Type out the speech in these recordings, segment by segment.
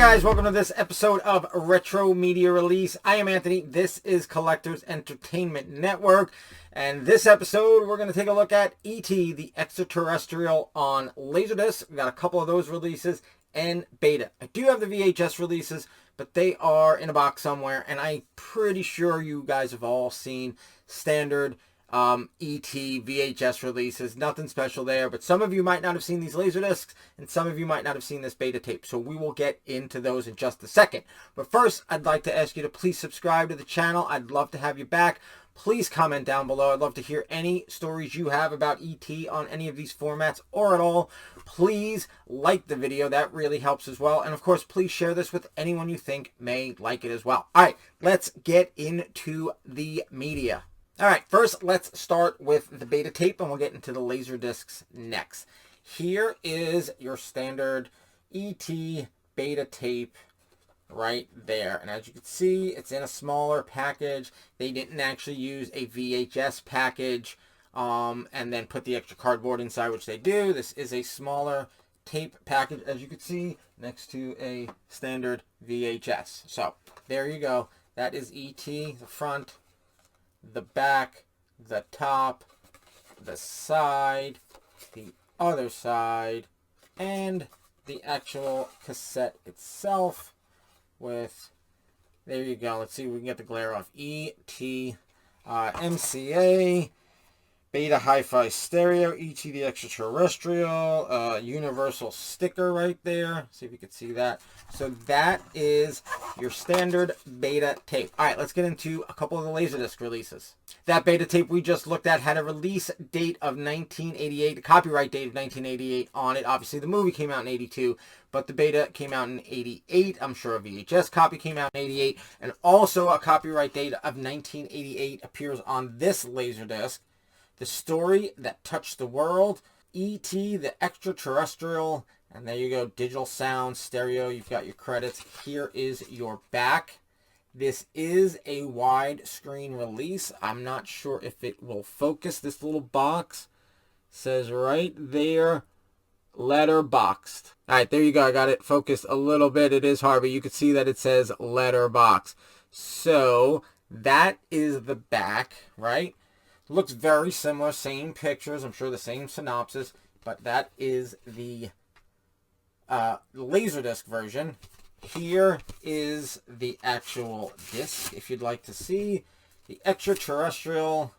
guys, welcome to this episode of Retro Media Release. I am Anthony. This is Collectors Entertainment Network. And this episode, we're going to take a look at E.T. the Extra-Terrestrial on Laserdisc. We got a couple of those releases and beta. I do have the VHS releases, but they are in a box somewhere. And I'm pretty sure you guys have all seen standard E.T. VHS releases. Nothing special there, but some of you might not have seen these Laserdiscs, and some of you might not have seen this beta tape, so we will get into those in just a second. But first, I'd like to ask you to please subscribe to the channel. I'd love to have you back. Please comment down below. I'd love to hear any stories you have about E.T. on any of these formats or at all. Please like the video. That really helps as well. And of course, please share this with anyone you think may like it as well. All right, let's get into the media. All right, first let's start with the beta tape, and we'll get into the Laserdiscs next. Here is your standard E.T. beta tape right there. And as you can see, it's in a smaller package. They didn't actually use a VHS package and then put the extra cardboard inside, which they do. This is a smaller tape package, as you can see, next to a standard VHS. So there you go. That is E.T., the front, the back, the top, the side, the other side, and the actual cassette itself with, there you go. Let's see if we can get the glare off. E.T. MCA, Beta Hi-Fi Stereo, E.T. the Extra-Terrestrial, Universal sticker right there. See if you can see that. So that is your standard beta tape. All right, let's get into a couple of the Laserdisc releases. That beta tape we just looked at had a release date of 1988, a copyright date of 1988 on it. Obviously, the movie came out in 82, but the beta came out in 88. I'm sure a VHS copy came out in 88. And also a copyright date of 1988 appears on this Laserdisc. The Story That Touched the World, E.T. the Extra-Terrestrial, and there you go, digital sound, stereo, you've got your credits. Here is your back. This is a widescreen release. I'm not sure if it will focus. This little box says right there, letterboxed. All right, there you go. I got it focused a little bit. It is hard, but you can see that it says letterbox. So that is the back, right? Looks very similar, same pictures, I'm sure the same synopsis, but that is the Laserdisc version. Here is the actual disc, if you'd like to see. The Extra-Terrestrial,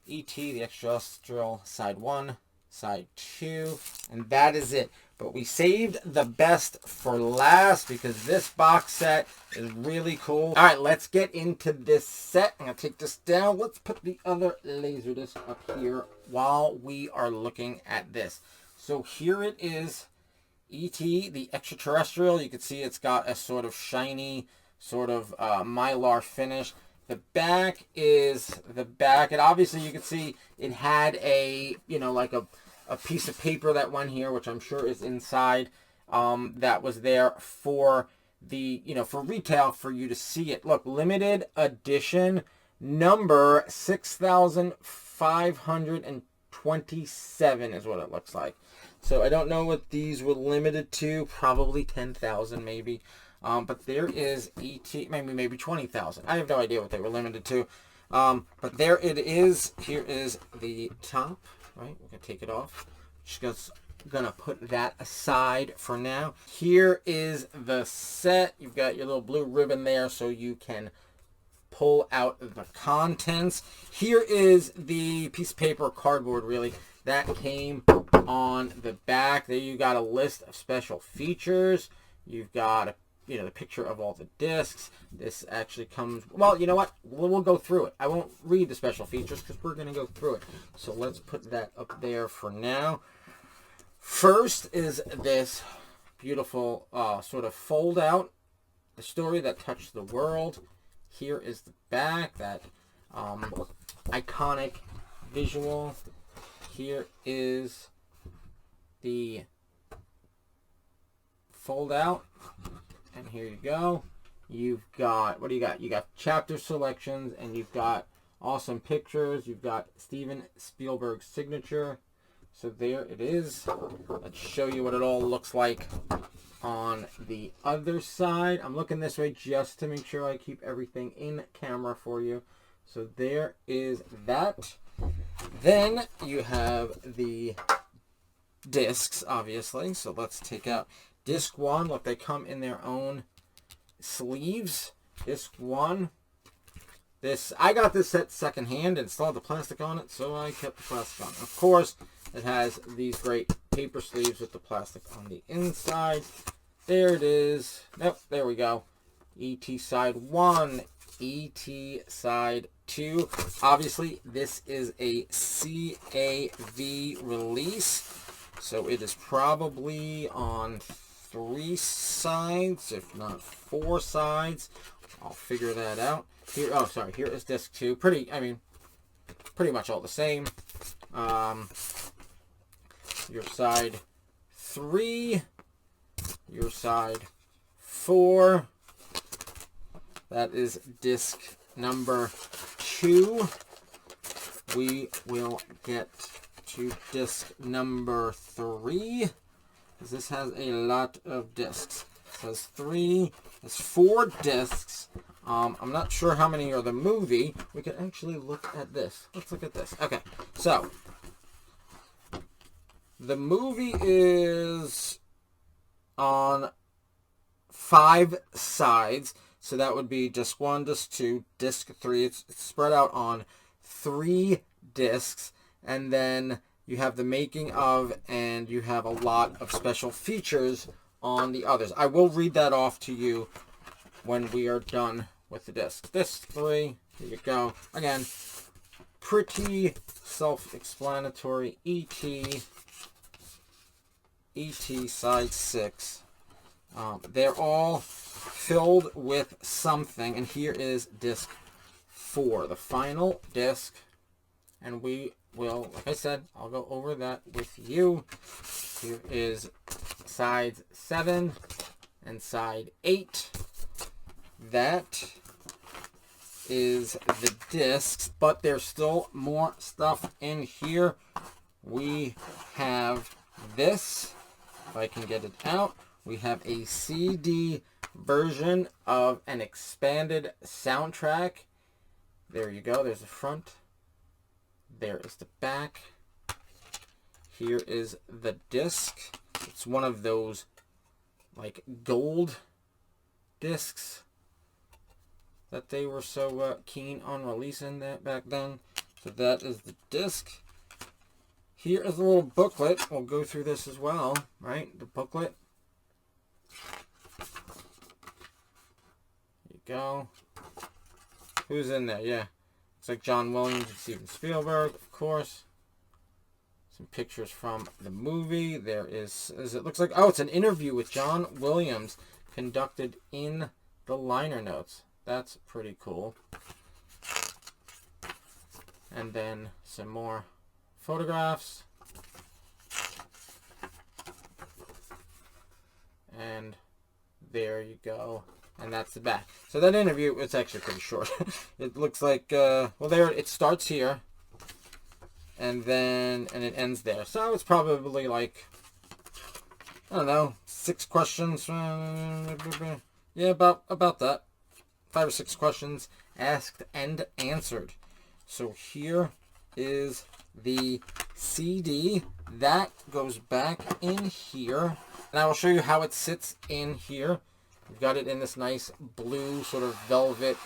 E.T. the Extra-Terrestrial, side 1, side 2, and that is it. But we saved the best for last because this box set is really cool. All right, let's get into this set. I'm going to take this down. Let's put the other Laserdisc up here while we are looking at this. So here it is, E.T. the Extra-Terrestrial. You can see it's got a sort of shiny, sort of mylar finish. The back is the back. And obviously you can see it had a, you know, like a piece of paper that went here, which I'm sure is inside, that was there for the, you know, for retail for you to see it. Look, limited edition number 6,527 is what it looks like. So I don't know what these were limited to, probably 10,000 maybe. But there is E.T., maybe 20,000. I have no idea what they were limited to. But there it is. Here is the top. Right, we're going to take it off. Just going to put that aside for now. Here is the set. You've got your little blue ribbon there so you can pull out the contents. Here is the piece of paper, cardboard really, that came on the back. There you got a list of special features. You've got a, you know, the picture of all the discs. This actually comes, well, you know what? We'll go through it. I won't read the special features because we're going to go through it. So let's put that up there for now. First is this beautiful sort of fold out, The Story That Touched the World. Here is the back, that iconic visual. Here is the fold out. And here you go. You've got, what do you got? You got chapter selections, and you've got awesome pictures. You've got Steven Spielberg's signature. So there it is. Let's show you what it all looks like on the other side. I'm looking this way just to make sure I keep everything in camera for you. So there is that. Then you have the discs, obviously. So let's take out disc 1. Look, they come in their own sleeves. Disc 1. I got this set secondhand and still had the plastic on it, so I kept the plastic on. Of course, it has these great paper sleeves with the plastic on the inside. There it is. Nope, there we go. ET side 1, ET side 2. Obviously, this is a CAV release, so it is probably on 3 sides, if not 4 sides. I'll figure that out. Here, oh, sorry, here is disc 2. Pretty much all the same. Your side 3, your side 4. That is disc number 2. We will get to disc number 3, because this has a lot of discs. It says 3. It's 4 discs. I'm not sure how many are the movie. We can actually look at this. Let's look at this. Okay, so the movie is on 5 sides. So that would be disc 1, disc 2, disc 3. It's spread out on 3 discs. And then you have the making of, and you have a lot of special features on the others. I will read that off to you when we are done with the disc. Disc 3, here you go. Again, pretty self-explanatory. ET side 6. They're all filled with something, and here is disc 4, the final disc, and we will, like I said, I'll go over that with you. Here is sides 7 and side 8. That is the discs, but there's still more stuff in here. We have this, if I can get it out. We have a CD version of an expanded soundtrack. There you go. There's the front. There is the back. Here is the disc. It's one of those like gold discs that they were so keen on releasing that back then. So that is the disc. Here is a little booklet. We'll go through this as well, right? The booklet. There you go. Who's in there? Yeah. Looks like John Williams and Steven Spielberg, of course. Some pictures from the movie. There is it looks like, oh, it's an interview with John Williams conducted in the liner notes. That's pretty cool. And then some more photographs. And there you go. And that's the back. So that interview, it's actually pretty short. It looks like, well, there, it starts here. And then, and it ends there. So it's probably like, I don't know, 6 questions. Yeah, about that. 5 or 6 questions asked and answered. So here is the CD. That goes back in here. And I will show you how it sits in here. We've got it in this nice blue sort of velvet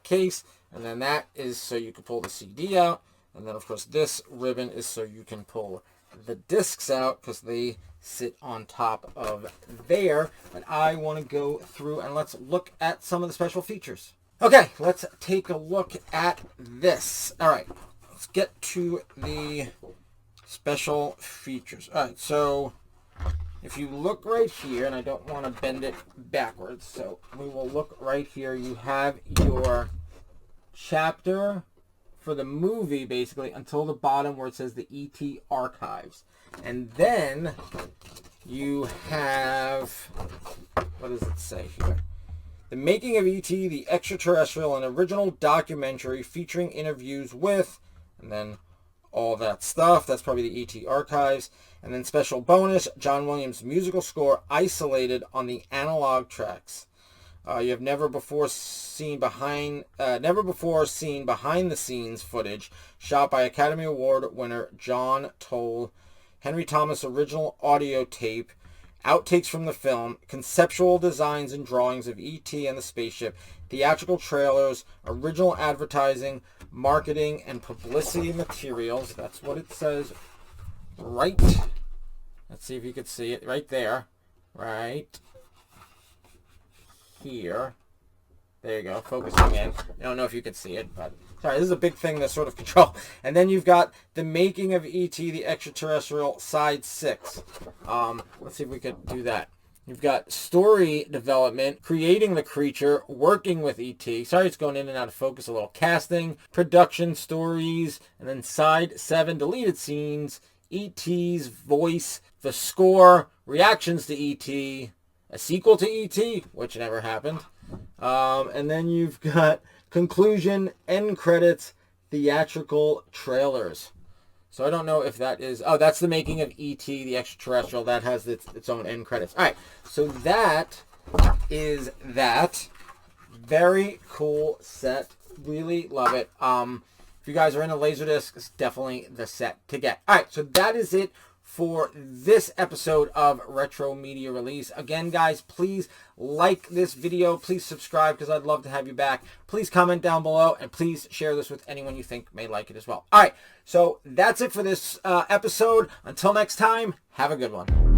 case. And then that is so you can pull the CD out. And then, of course, this ribbon is so you can pull the discs out because they sit on top of there. But I want to go through and let's look at some of the special features. Okay, let's take a look at this. All right, let's get to the special features. All right, so if you look right here, and I don't want to bend it backwards, so we will look right here. You have your chapter for the movie, basically, until the bottom where it says the ET Archives. And then you have, what does it say here? The Making of E.T., the Extra-Terrestrial, an original documentary featuring interviews with, and then all that stuff. That's probably the E.T. archives. And then special bonus, John Williams' musical score isolated on the analog tracks. You have never before seen behind the scenes footage shot by Academy Award winner John Toll, Henry Thomas original audio tape, outtakes from the film, conceptual designs and drawings of E.T. and the spaceship, theatrical trailers, original advertising, marketing, and publicity materials. That's what it says right. Let's see if you could see it right there. Right here. There you go, focusing in. I don't know if you could see it, but sorry, this is a big thing to sort of control. And then you've got the making of E.T. the Extra-Terrestrial, side 6. Let's see if we could do that. You've got story development, creating the creature, working with E.T. Sorry, it's going in and out of focus a little. Casting, production, stories, and then side 7, deleted scenes, E.T.'s voice, the score, reactions to E.T., a sequel to E.T., which never happened. And then you've got conclusion, end credits, theatrical trailers. So I don't know if that is... Oh, that's the making of E.T. the Extra-Terrestrial. That has its own end credits. All right, so that is that. Very cool set. Really love it. If you guys are into Laserdisc, it's definitely the set to get. All right, so that is it for this episode of Retro Media Release. Again, guys, please like this video. Please subscribe because I'd love to have you back. Please comment down below and please share this with anyone you think may like it as well. All right, so that's it for this episode. Until next time, have a good one.